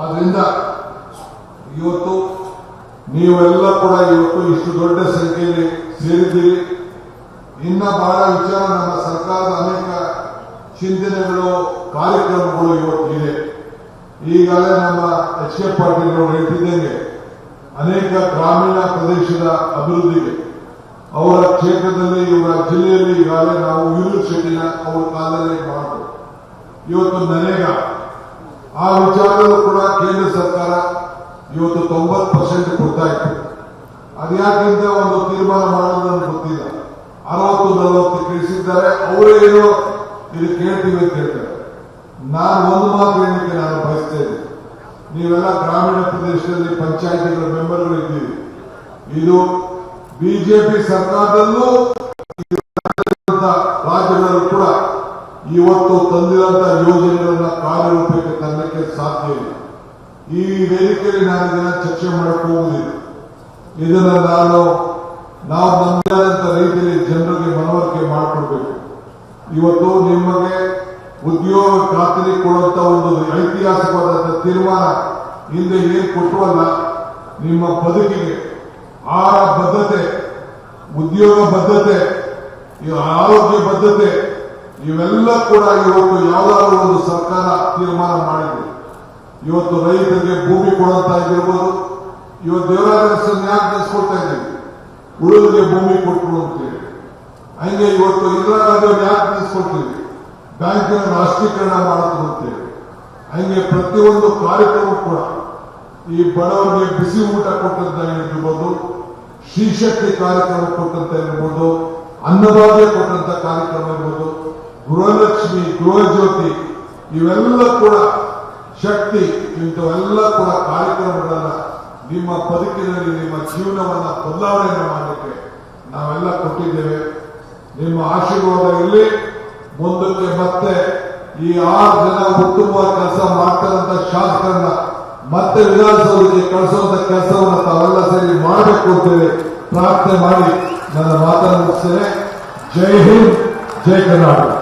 ಆದ್ರಿಂದ ಇವತ್ತು ನೀವೆಲ್ಲ ಕೂಡ ಇವತ್ತು ಇಷ್ಟು ದೊಡ್ಡ ಸಂಖ್ಯೆಯಲ್ಲಿ ಸೇರಿದ್ದೀರಿ. ಇನ್ನ ಬಹಳ ವಿಚಾರ ನಮ್ಮ ಸರ್ಕಾರದ ಅನೇಕ ಚಿಂತನೆಗಳು ಕಾರ್ಯಕ್ರಮಗಳು ಇವತ್ತು ಇದೆ. ಈಗಾಗಲೇ ನಮ್ಮ ಎಚ್ ಕೆ ಪಾಟೀಲ್ ಅವರು ಹೇಳ್ತಿದ್ದಂಗೆ ಅನೇಕ ಗ್ರಾಮೀಣ ಪ್ರದೇಶದ ಅಭಿವೃದ್ಧಿಗೆ ಅವರ ಕ್ಷೇತ್ರದಲ್ಲಿ ಇವರ ಜಿಲ್ಲೆಯಲ್ಲಿ ಈಗಾಗಲೇ ನಾವು ಯೂನಿವರ್ಸಿಟಿನ ಅವರ ಕಾಲದಲ್ಲಿ ಮಾಡಿದ್ರು. ಇವತ್ತು ನರೇಗಾ ಆ ವಿಚಾರದಲ್ಲೂ ಕೂಡ ಕೇಂದ್ರ ಸರ್ಕಾರ ಇವತ್ತು 90% ಕೊಡ್ತಾ ಇತ್ತು. ಅದ್ಯಾಕಿಂತ ಒಂದು ತೀರ್ಮಾನ ಮಾಡೋದನ್ನು ಗೊತ್ತಿಲ್ಲ. 60-40 ಕಳಿಸಿದ್ದಾರೆ. ಅವರೇ ಏನೋ ಇದು ಕೇಳ್ತೀವಿ ಅಂತ ಹೇಳ್ತಾರೆ. ನಾನು ಒಂದು ಮಾತು ಏನಕ್ಕೆ ನಾನು ಬಯಸ್ತಾ ಇದ್ದೀನಿ, ನೀವೆಲ್ಲ ಗ್ರಾಮೀಣ ಪ್ರದೇಶದಲ್ಲಿ ಪಂಚಾಯಿತಿಗಳ ಮೆಂಬರ್ಗಳು ಇದ್ದೀವಿ. ಇದು ಬಿಜೆಪಿ ಸರ್ಕಾರದಲ್ಲೂ ರಾಜ್ಯಗಳಲ್ಲೂ ಕೂಡ ಇವತ್ತು ತಂದಿರುವಂತಹ ಯೋಜನೆಗಳನ್ನ ಕಾರ್ಯರೂಪಕ್ಕೆ ತರಲಿಕ್ಕೆ ಸಾಧ್ಯ ಇಲ್ಲ. ಈ ವೇದಿಕೆಯಲ್ಲಿ ನಾನು ಇದನ್ನ ಚರ್ಚೆ ಮಾಡಕ್ಕೆ ಹೋಗುವುದಿಲ್ಲ. ಇದನ್ನ ನಾವು ನಮ್ಮದೇ ಆದಂತ ರೀತಿಯಲ್ಲಿ ಜನರಿಗೆ ಮನವರಿಕೆ ಮಾಡಿಕೊಡ್ಬೇಕು. ಇವತ್ತು ನಿಮಗೆ ಉದ್ಯೋಗ ಖಾತರಿ ಕೊಡುವಂತ ಒಂದು ಐತಿಹಾಸಿಕವಾದಂತಹ ತೀರ್ಮಾನ ಹಿಂದೆ ಏನ್ ಕೊಟ್ಟವಲ್ಲ, ನಿಮ್ಮ ಬದುಕಿಗೆ ಆಹಾರ ಬದ್ಧತೆ, ಉದ್ಯೋಗ ಬದ್ಧತೆ, ಆರೋಗ್ಯ ಬದ್ಧತೆ ಇವೆಲ್ಲ ಕೂಡ ಇವತ್ತು ಯಾವುದಾದ್ರೂ ಒಂದು ಸರ್ಕಾರ ತೀರ್ಮಾನ ಮಾಡಿದೆ. ಇವತ್ತು ರೈತರಿಗೆ ಭೂಮಿ ಕೊಡುವಂತ ಆಗಿರ್ಬೋದು. ಇವತ್ತು ದೇವರಾಜ ಯಾಕೆ ನಡೆಸ್ಕೊಡ್ತಾ ಇದ್ದೀವಿ, ಉಳಿದರಿಗೆ ಭೂಮಿ ಕೊಟ್ಟರು ಅಂತೇಳಿ. ಹಂಗೆ ಇವತ್ತು ಇಂದಿರಾಗಾಂಧಿ ಯಾಕೆ ನಡೆಸ್ಕೊಡ್ತೀವಿ, ಬ್ಯಾಂಕಿನ ರಾಷ್ಟ್ರೀಕರಣ ಮಾಡುತ್ತೆ ಅಂತೇಳಿ. ಹಂಗೆ ಪ್ರತಿಯೊಂದು ಕಾರ್ಯಕ್ರಮ ಕೂಡ ಈ ಬಡವರಿಗೆ ಬಿಸಿ ಊಟ ಕೊಟ್ಟಂತ ಇರ್ಬೋದು, ಶ್ರೀಶಕ್ತಿ ಕಾರ್ಯಕ್ರಮ ಕೊಟ್ಟಂತ ಇರ್ಬೋದು, ಅನ್ನಭಾಗ್ಯ ಕೊಟ್ಟಂತ ಕಾರ್ಯಕ್ರಮ ಇರ್ಬೋದು, ಗೃಹಲಕ್ಷ್ಮಿ, ಗೃಹಜ್ಯೋತಿ ಇವೆಲ್ಲ ಕೂಡ ಶಕ್ತಿ, ಇಂಥವೆಲ್ಲ ಕೂಡ ಕಾರ್ಯಕ್ರಮಗಳನ್ನ ನಿಮ್ಮ ಬದುಕಿನಲ್ಲಿ ನಿಮ್ಮ ಜೀವನವನ್ನ ಬದಲಾವಣೆ ಮಾಡಲಿಕ್ಕೆ ನಾವೆಲ್ಲ ಕೊಟ್ಟಿದ್ದೇವೆ. ನಿಮ್ಮ ಆಶೀರ್ವಾದ ಇಲ್ಲಿ ಮುಂದಕ್ಕೆ ಮತ್ತೆ ಈ 6 ಜನ ಉತ್ತಮವಾದ ಕೆಲಸ ಮಾಡ್ತಾರಂತ ಶಾಸಕರನ್ನ ಮತ್ತೆ ವಿಧಾನಸೌಧಕ್ಕೆ ಕಳಿಸುವಂತ ಕೆಲಸವನ್ನು ತಾವೆಲ್ಲ ಸೇರಿ ಮಾಡಬೇಕು ಅಂತೇಳಿ ಪ್ರಾರ್ಥನೆ ಮಾಡಿ ನನ್ನ ಮಾತನ್ನು ಮುಗಿಸ್ತೇನೆ. ಜೈ ಹಿಂದ್, ಜೈ ಕರ್ನಾಟಕ.